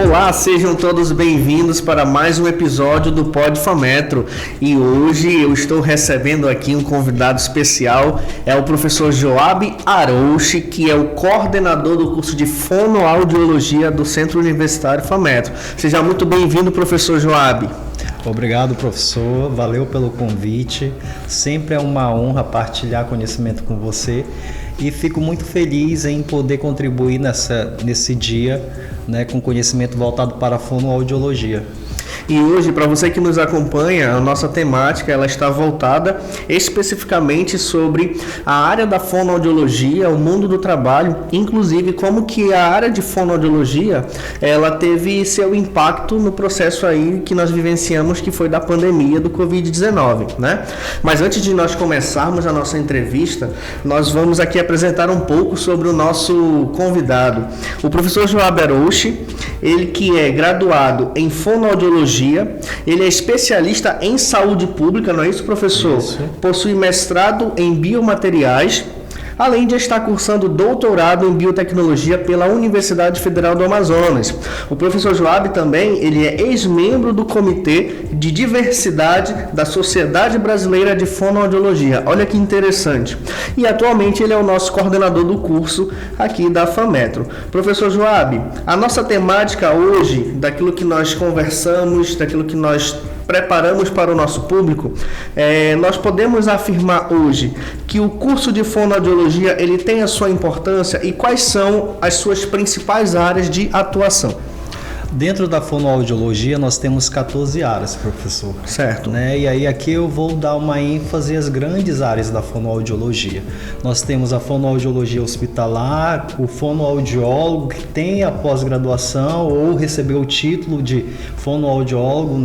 Olá, sejam todos bem-vindos para mais um episódio do Pod Fametro. E hoje eu estou recebendo aqui um convidado especial, é o professor Joab Arouche, que é o coordenador do curso de Fonoaudiologia do Centro Universitário Fametro. Seja muito bem-vindo, professor Joab. Obrigado, professor. Valeu pelo convite. Sempre é uma honra partilhar conhecimento com você e fico muito feliz em poder contribuir nesse dia, com conhecimento voltado para a fonoaudiologia. E hoje, para você que nos acompanha, a nossa temática ela está voltada especificamente sobre a área da fonoaudiologia, o mundo do trabalho, inclusive como que a área de fonoaudiologia ela teve seu impacto no processo aí que nós vivenciamos, que foi da pandemia do Covid-19, né? Mas antes de nós começarmos a nossa entrevista, nós vamos aqui apresentar um pouco sobre o nosso convidado, o professor Joab Arouche, ele que é graduado em fonoaudiologia. Ele é especialista em saúde pública, não é isso, professor? Isso. Possui mestrado em biomateriais, além de estar cursando doutorado em biotecnologia pela Universidade Federal do Amazonas. O professor Joab também, ele é ex-membro do Comitê de Diversidade da Sociedade Brasileira de Fonoaudiologia. Olha que interessante. E atualmente ele é o nosso coordenador do curso aqui da Fametro. Professor Joab, a nossa temática hoje, daquilo que nós conversamos, daquilo que nós preparamos para o nosso público, nós podemos afirmar hoje que o curso de fonoaudiologia ele tem a sua importância e quais são as suas principais áreas de atuação? Dentro da fonoaudiologia nós temos 14 áreas, professor. Certo. E aí aqui eu vou dar uma ênfase às grandes áreas da fonoaudiologia. Nós temos a fonoaudiologia hospitalar, o fonoaudiólogo que tem a pós-graduação ou recebeu o título de fonoaudiólogo,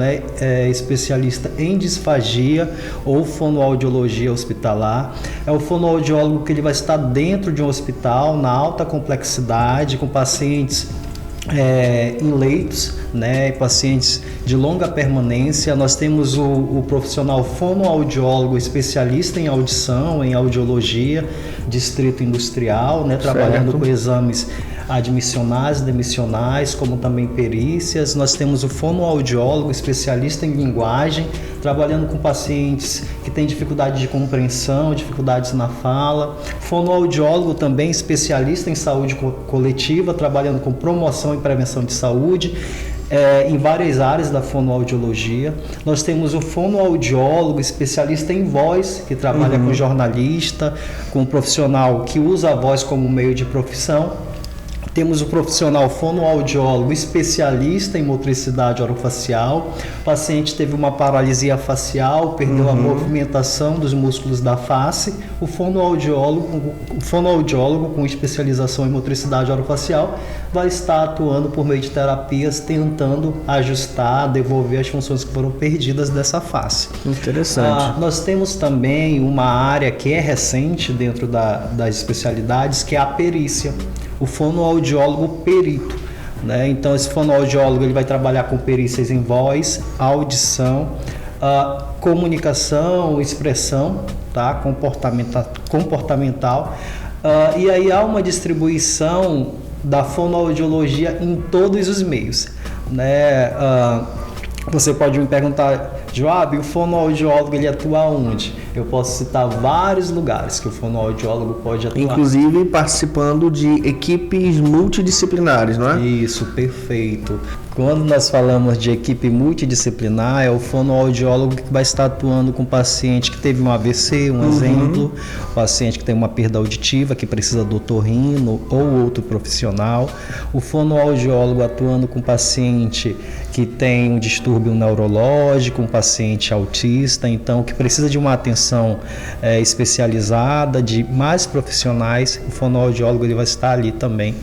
especialista em disfagia ou fonoaudiologia hospitalar. É o fonoaudiólogo que ele vai estar dentro de um hospital na alta complexidade com pacientes em leitos, pacientes de longa permanência. Nós temos o profissional fonoaudiólogo especialista em audição, em audiologia, distrito industrial, trabalhando com exames admissionais e demissionais, como também perícias. Nós temos o fonoaudiólogo especialista em linguagem, trabalhando com pacientes que têm dificuldade de compreensão, dificuldades na fala. Fonoaudiólogo também especialista em saúde coletiva, trabalhando com promoção e prevenção de saúde, em várias áreas da fonoaudiologia. Nós temos o fonoaudiólogo especialista em voz, que trabalha com jornalista, com um profissional que usa a voz como meio de profissão. Temos o profissional fonoaudiólogo especialista em motricidade orofacial. O paciente teve uma paralisia facial, perdeu a movimentação dos músculos da face. O fonoaudiólogo com especialização em motricidade orofacial vai estar atuando por meio de terapias, tentando ajustar, devolver as funções que foram perdidas dessa face. Interessante. Nós temos também uma área que é recente dentro das especialidades, que é a perícia. O fonoaudiólogo perito, Então esse fonoaudiólogo ele vai trabalhar com perícias em voz, audição, comunicação, expressão, comportamental. E aí há uma distribuição da fonoaudiologia em todos os meios, Você pode me perguntar, Joab, o fonoaudiólogo ele atua onde? Eu posso citar vários lugares que o fonoaudiólogo pode atuar. Inclusive participando de equipes multidisciplinares, não é? Isso, perfeito. Quando nós falamos de equipe multidisciplinar, é o fonoaudiólogo que vai estar atuando com o paciente que teve um AVC, um exemplo, paciente que tem uma perda auditiva, que precisa do otorrino ou outro profissional. O fonoaudiólogo atuando com o paciente que tem um distúrbio neurológico, um paciente autista, então que precisa de uma atenção especializada, de mais profissionais. O fonoaudiólogo ele vai estar ali também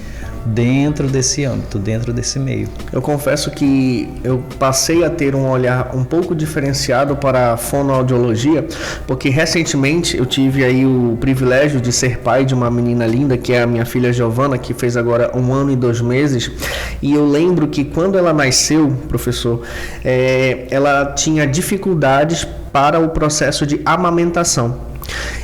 dentro desse âmbito, dentro desse meio. Eu confesso que eu passei a ter um olhar um pouco diferenciado para a fonoaudiologia, porque recentemente eu tive aí o privilégio de ser pai de uma menina linda, que é a minha filha Giovana, que fez agora 1 ano e 2 meses, e eu lembro que quando ela nasceu, professor, ela tinha dificuldades para o processo de amamentação.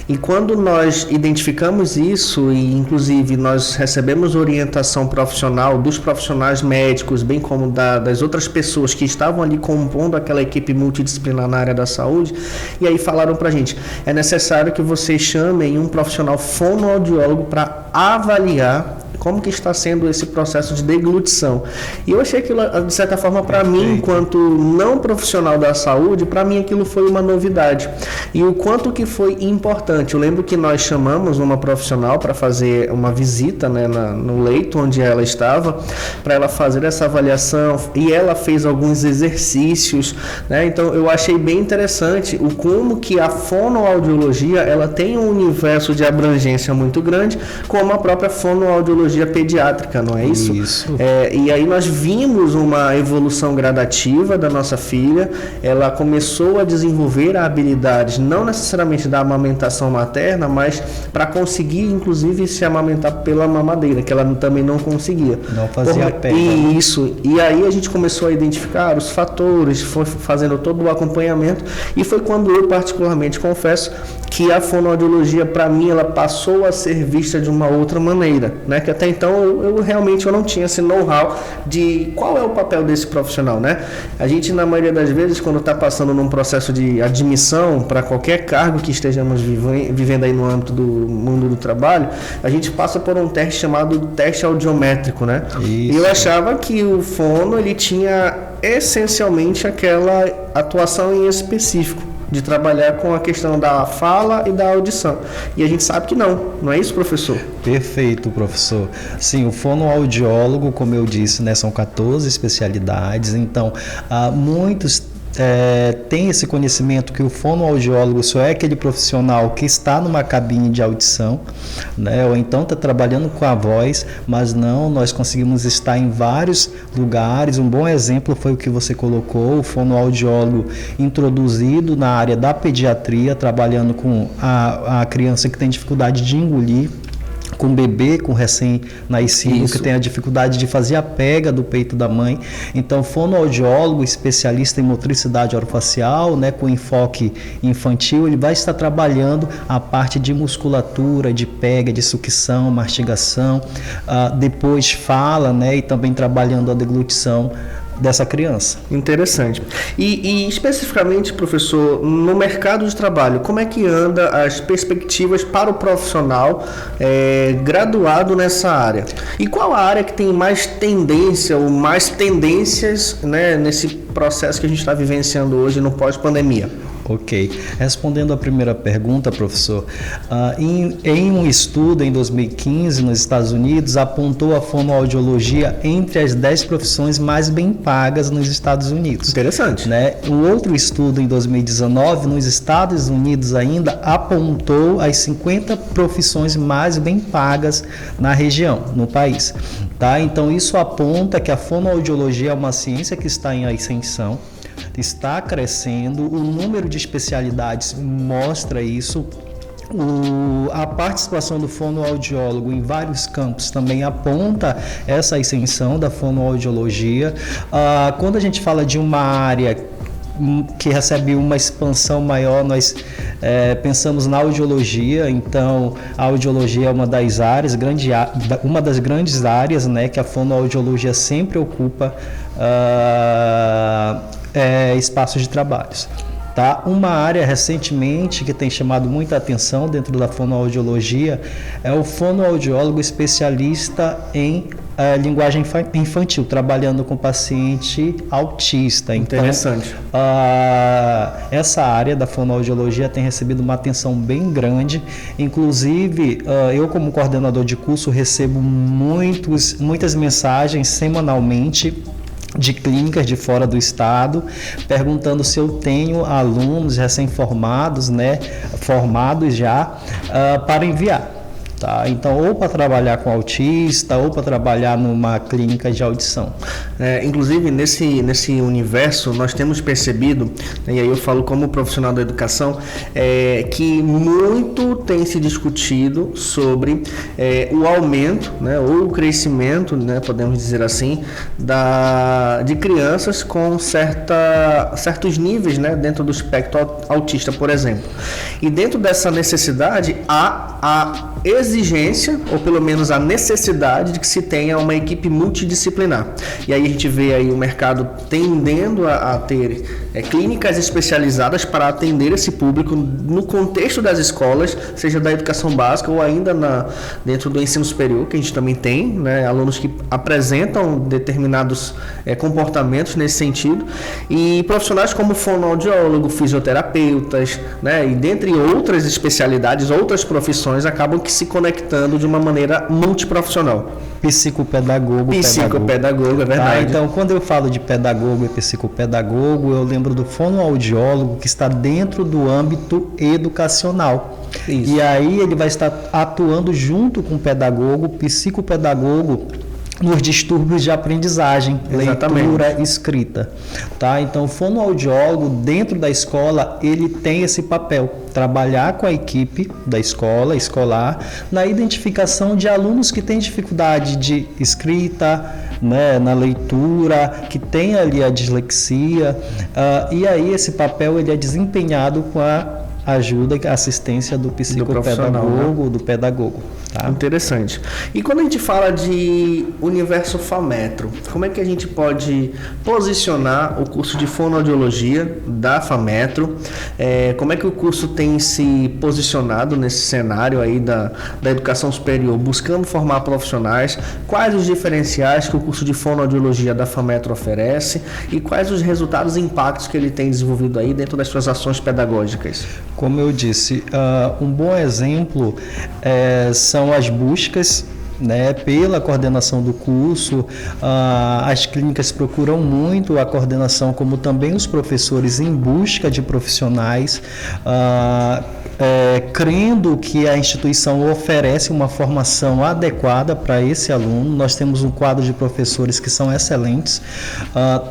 E quando nós identificamos isso, e inclusive nós recebemos orientação profissional dos profissionais médicos, bem como das outras pessoas que estavam ali compondo aquela equipe multidisciplinar na área da saúde, e aí falaram pra gente, é necessário que vocês chamem um profissional fonoaudiólogo para avaliar como que está sendo esse processo de deglutição. E eu achei aquilo, de certa forma, para mim, enquanto não profissional da saúde, para mim aquilo foi uma novidade. E o quanto que foi importante. Eu lembro que nós chamamos uma profissional para fazer uma visita, né, no leito onde ela estava, para ela fazer essa avaliação, e ela fez alguns exercícios, né? Então eu achei bem interessante o como que a fonoaudiologia ela tem um universo de abrangência muito grande, como a própria fonoaudiologia pediátrica, não é isso? Isso. E aí nós vimos uma evolução gradativa da nossa filha. Ela começou a desenvolver a habilidade, não necessariamente da amamentação materna, mas para conseguir, inclusive, se amamentar pela mamadeira, que ela também não conseguia. Não fazia pega. Isso. E aí a gente começou a identificar os fatores, foi fazendo todo o acompanhamento, e foi quando eu particularmente confesso que a fonoaudiologia, para mim, ela passou a ser vista de uma outra maneira, né? Que até então eu realmente não tinha esse know-how de qual é o papel desse profissional, né? A gente, na maioria das vezes, quando está passando num processo de admissão para qualquer cargo que estejamos vivendo aí no âmbito do mundo do trabalho, a gente passa por um teste chamado teste audiométrico, né? Isso. E eu achava que o fono, ele tinha essencialmente aquela atuação em específico, de trabalhar com a questão da fala e da audição. E a gente sabe que não é isso, professor? Perfeito, professor. Sim, o fonoaudiólogo, como eu disse, né, são 14 especialidades, então muitos tem esse conhecimento que o fonoaudiólogo só é aquele profissional que está numa cabine de audição, né? Ou então está trabalhando com a voz, mas não, nós conseguimos estar em vários lugares. Um bom exemplo foi o que você colocou, o fonoaudiólogo introduzido na área da pediatria, trabalhando com a criança que tem dificuldade de engolir, com bebê, com recém-nascido, que tem a dificuldade de fazer a pega do peito da mãe. Então, fonoaudiólogo, especialista em motricidade orofacial, né, com enfoque infantil, ele vai estar trabalhando a parte de musculatura, de pega, de sucção, mastigação, depois fala, né, e também trabalhando a deglutição dessa criança. Interessante. E especificamente, professor, no mercado de trabalho, como é que anda as perspectivas para o profissional graduado nessa área? E qual a área que tem mais tendência ou mais tendências, né, nesse processo que a gente está vivenciando hoje no pós-pandemia? Ok. Respondendo à primeira pergunta, professor, em um estudo em 2015 nos Estados Unidos, apontou a fonoaudiologia entre as 10 profissões mais bem pagas nos Estados Unidos. Interessante. Né? Um outro estudo em 2019 nos Estados Unidos ainda apontou as 50 profissões mais bem pagas na região, no país. Tá? Então isso aponta que a fonoaudiologia é uma ciência que está em ascensão, está crescendo, o número de especialidades mostra isso. A participação do fonoaudiólogo em vários campos também aponta essa ascensão da fonoaudiologia. Quando a gente fala de uma área que recebe uma expansão maior, nós pensamos na audiologia. Então a audiologia é uma das áreas, uma das grandes áreas, né, que a fonoaudiologia sempre ocupa espaços de trabalhos. Tá? Uma área recentemente que tem chamado muita atenção dentro da fonoaudiologia é o fonoaudiólogo especialista em linguagem infantil, trabalhando com paciente autista. Então, interessante. Essa área da fonoaudiologia tem recebido uma atenção bem grande. Inclusive, eu como coordenador de curso recebo muitas mensagens semanalmente de clínicas de fora do estado, perguntando se eu tenho alunos recém-formados, né, formados já, para enviar. Tá? Então, ou para trabalhar com autista, ou para trabalhar numa clínica de audição. Inclusive, nesse universo, nós temos percebido, e aí eu falo como profissional da educação, que muito tem se discutido sobre o aumento, né, ou o crescimento, né, podemos dizer assim, de crianças com certos níveis, né, dentro do espectro autista, por exemplo. E dentro dessa necessidade, há a exigência, ou pelo menos a necessidade de que se tenha uma equipe multidisciplinar. E aí a gente vê aí o mercado tendendo a ter clínicas especializadas para atender esse público no contexto das escolas, seja da educação básica ou ainda dentro do ensino superior, que a gente também tem, né, alunos que apresentam determinados comportamentos nesse sentido, e profissionais como fonoaudiólogo, fisioterapeutas, né, e dentre outras especialidades, outras profissões, acabam que se conectando de uma maneira multiprofissional. Psicopedagogo, é verdade. Então, quando eu falo de pedagogo e psicopedagogo, eu lembro do fonoaudiólogo que está dentro do âmbito educacional. Isso. E aí ele vai estar atuando junto com o pedagogo, psicopedagogo, nos distúrbios de aprendizagem, leitura, escrita, tá? Então, o fonoaudiólogo dentro da escola, ele tem esse papel, trabalhar com a equipe da escolar, na identificação de alunos que têm dificuldade de escrita, né, na leitura, que tem ali a dislexia, e aí esse papel ele é desempenhado com a ajuda e assistência do psicopedagogo, né? Do pedagogo. Tá? Interessante. E quando a gente fala de universo FAMetro, como é que a gente pode posicionar o curso de fonoaudiologia da FAMetro? Como é que o curso tem se posicionado nesse cenário aí da educação superior, buscando formar profissionais? Quais os diferenciais que o curso de fonoaudiologia da FAMetro oferece e quais os resultados e impactos que ele tem desenvolvido aí dentro das suas ações pedagógicas? Como eu disse, um bom exemplo são as buscas, né, pela coordenação do curso. As clínicas procuram muito a coordenação, como também os professores, em busca de profissionais, crendo que a instituição oferece uma formação adequada para esse aluno. Nós temos um quadro de professores que são excelentes,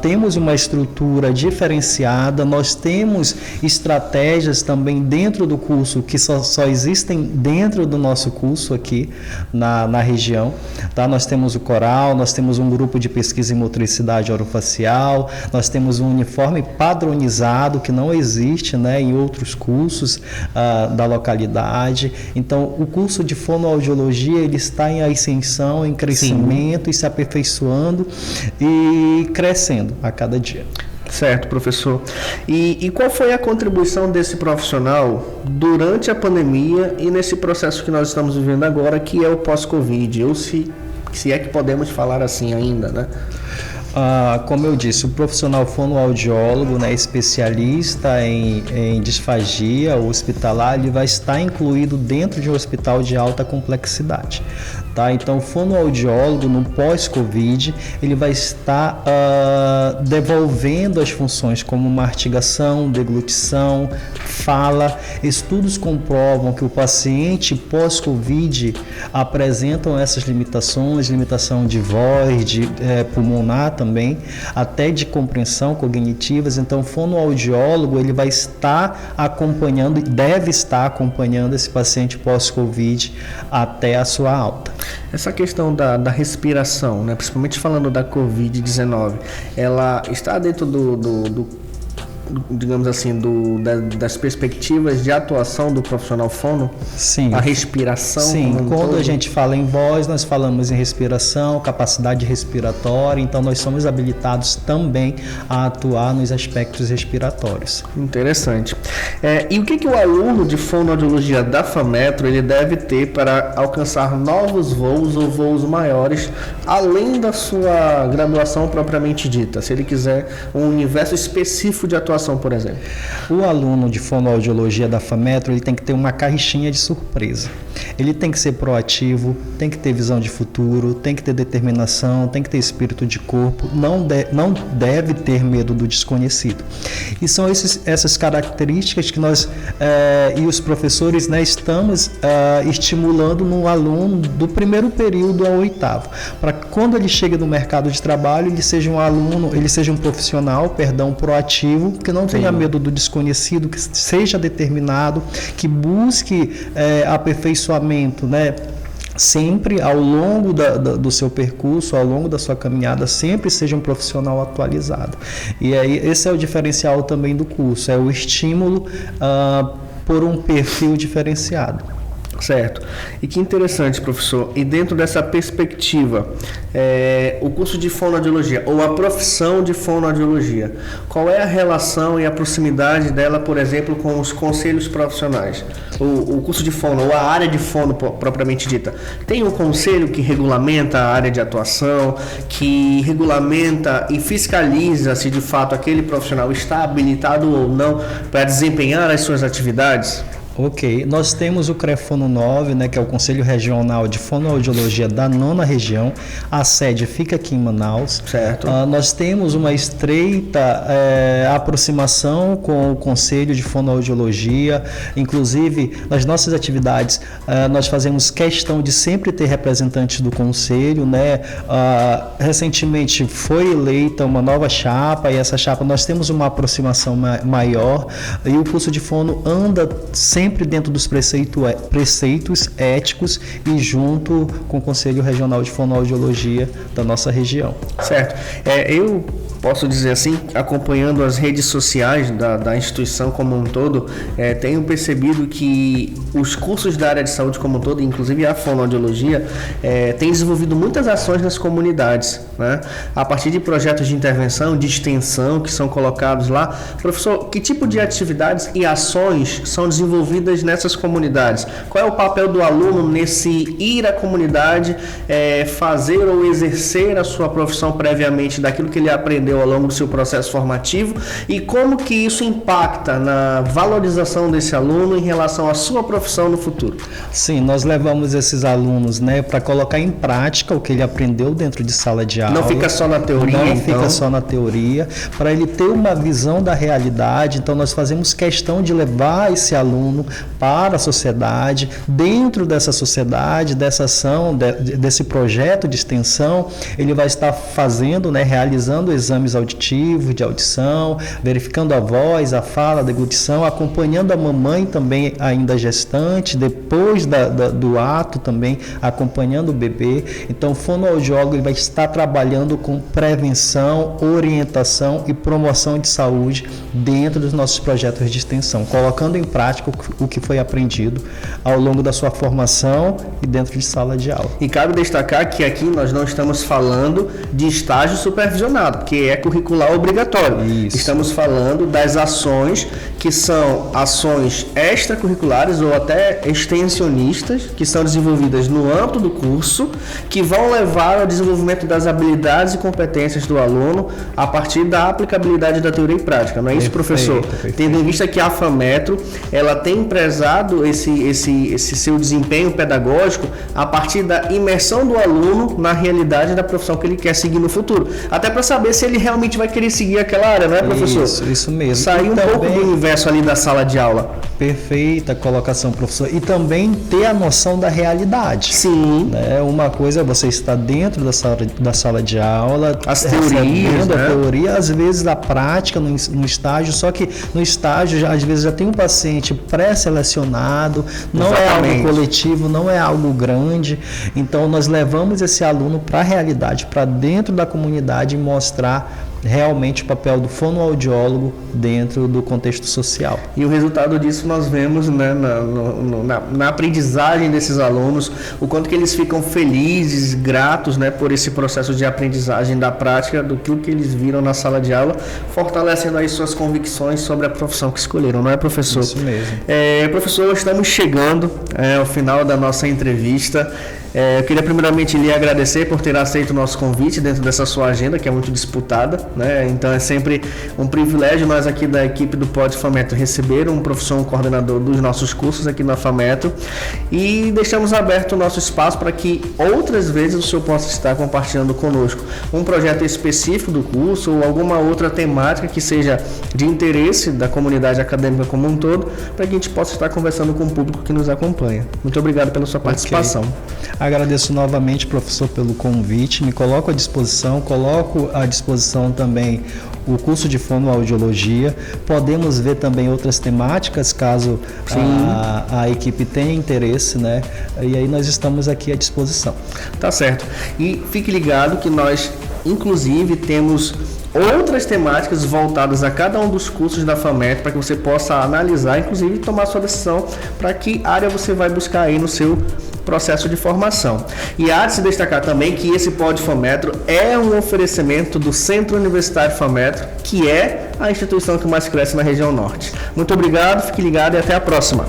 temos uma estrutura diferenciada, nós temos estratégias também dentro do curso que só existem dentro do nosso curso aqui na região, tá? Nós temos o coral, nós temos um grupo de pesquisa em motricidade orofacial, nós temos um uniforme padronizado que não existe, né, em outros cursos da localidade. Então, o curso de fonoaudiologia ele está em ascensão, em crescimento. Sim. E se aperfeiçoando e crescendo a cada dia. Certo, professor. E qual foi a contribuição desse profissional durante a pandemia e nesse processo que nós estamos vivendo agora, que é o pós-Covid, ou se é que podemos falar assim ainda, né? Como eu disse, o profissional fonoaudiólogo, né, especialista em disfagia hospitalar, ele vai estar incluído dentro de um hospital de alta complexidade. Tá? Então, o fonoaudiólogo, no pós-Covid, ele vai estar devolvendo as funções como mastigação, deglutição, fala. Estudos comprovam que o paciente pós-Covid apresentam essas limitações, limitação de voz, de pulmonar também, até de compreensão cognitivas. Então, o fonoaudiólogo ele vai estar acompanhando, deve estar acompanhando esse paciente pós-Covid até a sua alta. Essa questão da respiração, né, principalmente falando da Covid-19, ela está dentro digamos assim, das perspectivas de atuação do profissional fono? Sim. A respiração? Sim, quando a gente fala em voz, nós falamos em respiração, capacidade respiratória, então nós somos habilitados também a atuar nos aspectos respiratórios. Interessante. E o que o aluno de fonoaudiologia da FAMetro ele deve ter para alcançar novos voos ou voos maiores, além da sua graduação propriamente dita? Se ele quiser um universo específico de atuação atuação, por exemplo? O aluno de fonoaudiologia da FAMetro, ele tem que ter uma caixinha de surpresa. Ele tem que ser proativo, tem que ter visão de futuro, tem que ter determinação, tem que ter espírito de corpo, não deve ter medo do desconhecido. E são essas características que nós e os professores, né, estamos estimulando no aluno do primeiro período ao oitavo, para quando ele chega no mercado de trabalho, ele seja um profissional, proativo, que não tenha medo do desconhecido, que seja determinado, que busque aperfeiçoamento, né? Sempre ao longo do seu percurso, ao longo da sua caminhada, sempre seja um profissional atualizado. E aí esse é o diferencial também do curso, é o estímulo por um perfil diferenciado. Certo. E que interessante, professor. E dentro dessa perspectiva, o curso de fonoaudiologia, ou a profissão de fonoaudiologia, qual é a relação e a proximidade dela, por exemplo, com os conselhos profissionais? O curso de fono, ou a área de fono propriamente dita, tem um conselho que regulamenta a área de atuação, que regulamenta e fiscaliza se de fato aquele profissional está habilitado ou não para desempenhar as suas atividades? Ok, nós temos o CREFONO 9, né, que é o Conselho Regional de Fonoaudiologia da 9ª região. A sede fica aqui em Manaus. Certo. Nós temos uma estreita aproximação com o Conselho de Fonoaudiologia. Inclusive, nas nossas atividades, nós fazemos questão de sempre ter representantes do Conselho, né? Recentemente foi eleita uma nova chapa, e essa chapa nós temos uma aproximação maior, e o curso de fono anda sempre dentro dos preceitos éticos e junto com o Conselho Regional de Fonoaudiologia da nossa região. Certo. Eu posso dizer assim, acompanhando as redes sociais da instituição como um todo, tenho percebido que os cursos da área de saúde como um todo, inclusive a fonoaudiologia, tem desenvolvido muitas ações nas comunidades, né? A partir de projetos de intervenção, de extensão que são colocados lá. Professor, que tipo de atividades e ações são desenvolvidas nessas comunidades? Qual é o papel do aluno nesse ir à comunidade, fazer ou exercer a sua profissão previamente daquilo que ele aprendeu ao longo do seu processo formativo, e como que isso impacta na valorização desse aluno em relação à sua profissão no futuro? Sim, nós levamos esses alunos, né, para colocar em prática o que ele aprendeu dentro de sala de aula. Não fica só na teoria, Não fica só na teoria, para ele ter uma visão da realidade. Então nós fazemos questão de levar esse aluno para a sociedade, dentro dessa sociedade, dessa ação, desse projeto de extensão, ele vai estar fazendo, né, realizando exames auditivos, de audição, verificando a voz, a fala, a deglutição, acompanhando a mamãe também ainda gestante, depois do ato também, acompanhando o bebê. Então o fonoaudiólogo ele vai estar trabalhando com prevenção, orientação e promoção de saúde dentro dos nossos projetos de extensão, colocando em prática o que foi aprendido ao longo da sua formação e dentro de sala de aula. E cabe destacar que aqui nós não estamos falando de estágio supervisionado, que é curricular obrigatório. Isso. Estamos falando das ações que são ações extracurriculares ou até extensionistas, que são desenvolvidas no âmbito do curso, que vão levar ao desenvolvimento das habilidades e competências do aluno a partir da aplicabilidade da teoria e prática. Não é isso, professor? Perfeito. Tendo em vista que a FAMetro, ela tem prezado esse seu desempenho pedagógico a partir da imersão do aluno na realidade da profissão que ele quer seguir no futuro. Até para saber se ele realmente vai querer seguir aquela área, não é, professor? Isso mesmo. Sair um pouco do universo ali da sala de aula. Perfeita colocação, professor. E também ter a noção da realidade. Sim. Né? Uma coisa é você estar dentro da sala de aula, as teorias, né? A teoria, às vezes a prática no estágio, só que no estágio às vezes já tem um paciente pré-selecionado, não Exatamente. É algo coletivo, não é algo grande. Então nós levamos esse aluno para a realidade, para dentro da comunidade, e mostrar realmente o papel do fonoaudiólogo dentro do contexto social. E o resultado disso nós vemos, né, na aprendizagem desses alunos, o quanto que eles ficam felizes, gratos, né, por esse processo de aprendizagem da prática do que eles viram na sala de aula, fortalecendo aí suas convicções sobre a profissão que escolheram, não é, professor? Isso mesmo. Professor, estamos chegando ao final da nossa entrevista. Eu queria primeiramente lhe agradecer por ter aceito o nosso convite dentro dessa sua agenda, que é muito disputada, né? Então é sempre um privilégio nós aqui da equipe do Pod Fametro receber um professor, um coordenador dos nossos cursos aqui na Fametro, e deixamos aberto o nosso espaço para que outras vezes o senhor possa estar compartilhando conosco um projeto específico do curso ou alguma outra temática que seja de interesse da comunidade acadêmica como um todo, para que a gente possa estar conversando com o público que nos acompanha. Muito obrigado pela sua participação. Agradeço novamente, professor, pelo convite. Me coloco à disposição também o curso de fonoaudiologia. Podemos ver também outras temáticas, caso a equipe tenha interesse, né? E aí nós estamos aqui à disposição. Tá certo. E fique ligado que nós, inclusive, temos outras temáticas voltadas a cada um dos cursos da Fametro, para que você possa analisar, inclusive tomar sua decisão para que área você vai buscar aí no seu processo de formação. E há de se destacar também que esse Pod Fametro é um oferecimento do Centro Universitário Fametro, que é a instituição que mais cresce na região norte. Muito obrigado, fique ligado e até a próxima.